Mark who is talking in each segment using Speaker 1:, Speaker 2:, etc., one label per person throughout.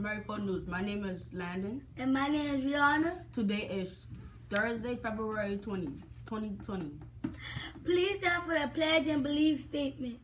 Speaker 1: Mary4 News. My name is Landon.
Speaker 2: And my name is Rihanna.
Speaker 1: Today is Thursday, February 2020.
Speaker 2: Please stand for the pledge and belief statement.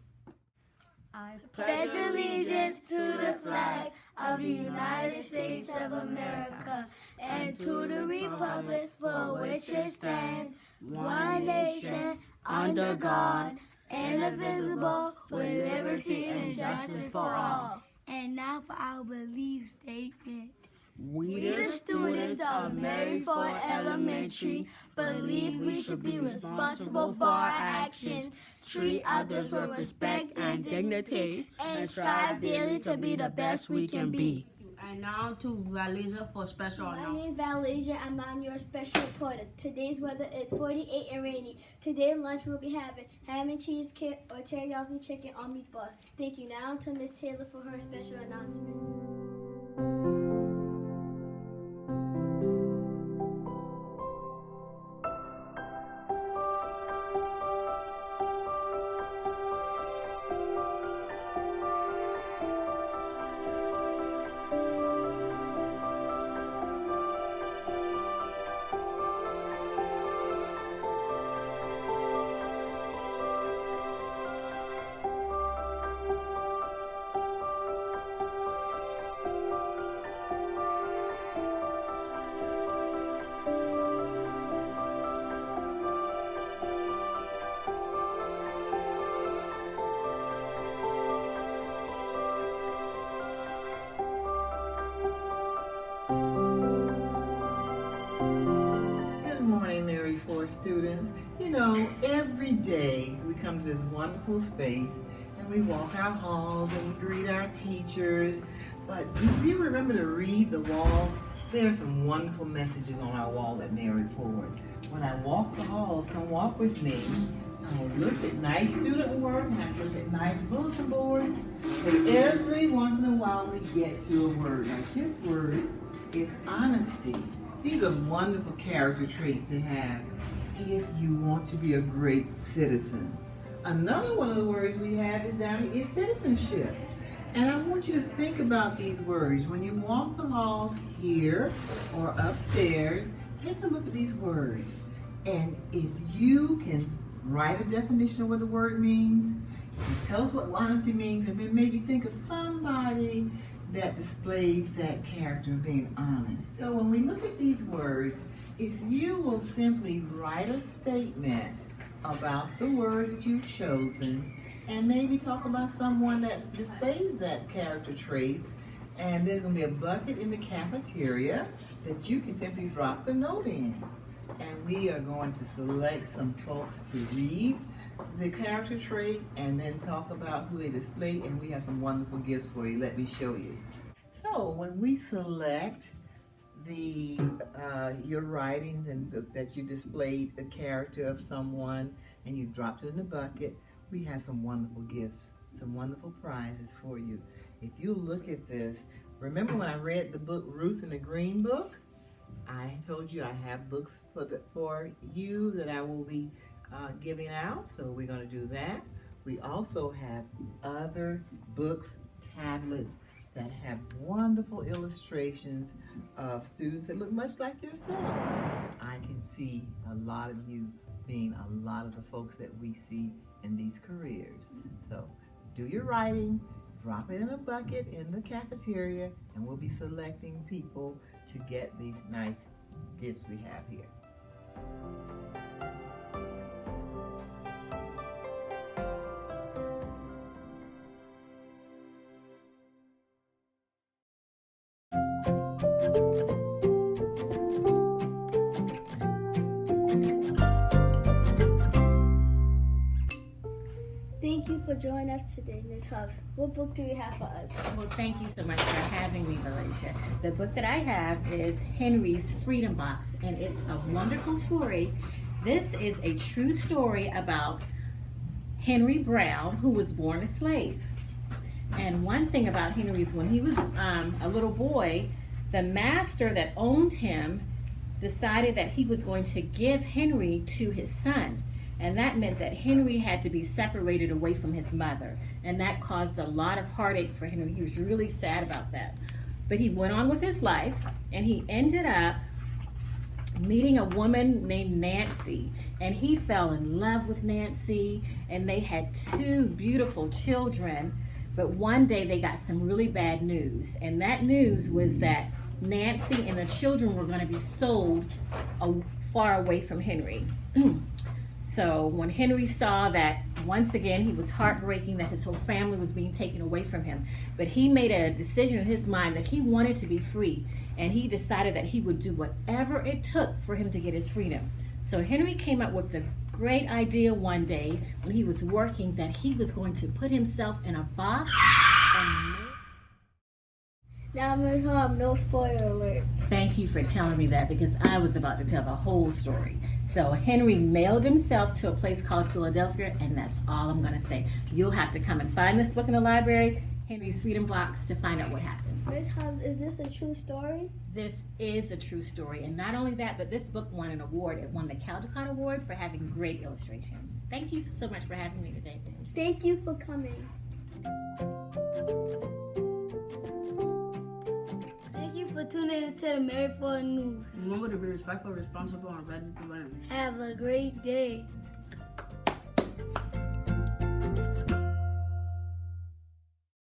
Speaker 2: I pledge allegiance to the flag of the United States of America and to the republic for which it stands, one nation, under God, indivisible, with liberty and justice for all. And now for our belief statement. We, the students of Mary4 Elementary, believe we should be responsible for our actions, treat others with respect and dignity, and strive daily to be the best we can be.
Speaker 1: And now to Valesia for special announcement.
Speaker 3: My name is Valesia. I'm your special reporter. Today's weather is 48 and rainy. Today lunch we'll be having ham and cheese kit or teriyaki chicken on meatballs. Thank you. Now to Miss Taylor for her special announcements.
Speaker 4: Students, you know, every day we come to this wonderful space and we walk our halls and we greet our teachers, but do you remember to read the walls? There are some wonderful messages on our wall at Mary4. When I walk the halls, come walk with me. I look at nice student work and I look at nice bulletin boards, and every once in a while we get to a word. Like this word is honesty. These are wonderful character traits to have if you want to be a great citizen. Another one of the words we have is citizenship. And I want you to think about these words. When you walk the halls here or upstairs, take a look at these words. And if you can write a definition of what the word means, you can tell us what honesty means, and then maybe think of somebody that displays that character of being honest. So when we look at these words, if you will simply write a statement about the word that you've chosen and maybe talk about someone that displays that character trait, and there's going to be a bucket in the cafeteria that you can simply drop the note in. And we are going to select some folks to read the character trait and then talk about who they display, and we have some wonderful gifts for you. Let me show you. So when we select your writings and that you displayed the character of someone and you dropped it in the bucket, we have some wonderful gifts, some wonderful prizes for you. If you look at this, remember when I read the book Ruth and the Green Book? I told you I have books for you that I will be giving out, so we're going to do that. We also have other books, tablets that have wonderful illustrations of students that look much like yourselves. I can see a lot of you being a lot of the folks that we see in these careers. So do your writing, drop it in a bucket in the cafeteria, and we'll be selecting people to get these nice gifts we have here.
Speaker 3: Thank you for joining us today, Ms. Hubbs. What book do you have for us?
Speaker 5: Well, thank you so much for having me, Valencia. The book that I have is Henry's Freedom Box, and it's a wonderful story. This is a true story about Henry Brown, who was born a slave. And one thing about Henry is when he was a little boy, the master that owned him decided that he was going to give Henry to his son. And that meant that Henry had to be separated away from his mother. And that caused a lot of heartache for Henry. He was really sad about that. But he went on with his life, and he ended up meeting a woman named Nancy, and he fell in love with Nancy, and they had 2 beautiful children. But one day they got some really bad news, and that news was that Nancy and the children were going to be sold far away from Henry. So when Henry saw that, once again, he was heartbreaking that his whole family was being taken away from him. But he made a decision in his mind that he wanted to be free, and he decided that he would do whatever it took for him to get his freedom. So Henry came up with the great idea one day when he was working that he was going to put himself in a box and
Speaker 3: Now, Ms. Hom, no spoiler alerts.
Speaker 5: Thank you for telling me that, because I was about to tell the whole story. So Henry mailed himself to a place called Philadelphia, and that's all I'm going to say. You'll have to come and find this book in the library, Henry's Freedom Box, to find out what happens.
Speaker 3: Ms. Hobbs, is this a true story?
Speaker 5: This is a true story, and not only that, but this book won an award. It won the Caldecott Award for having great illustrations. Thank you so much for having me today.
Speaker 3: Thank you for coming.
Speaker 2: Thank you for tuning into the Mary Ford News.
Speaker 1: Remember to be respectful, responsible, and ready to learn.
Speaker 2: Have a great day.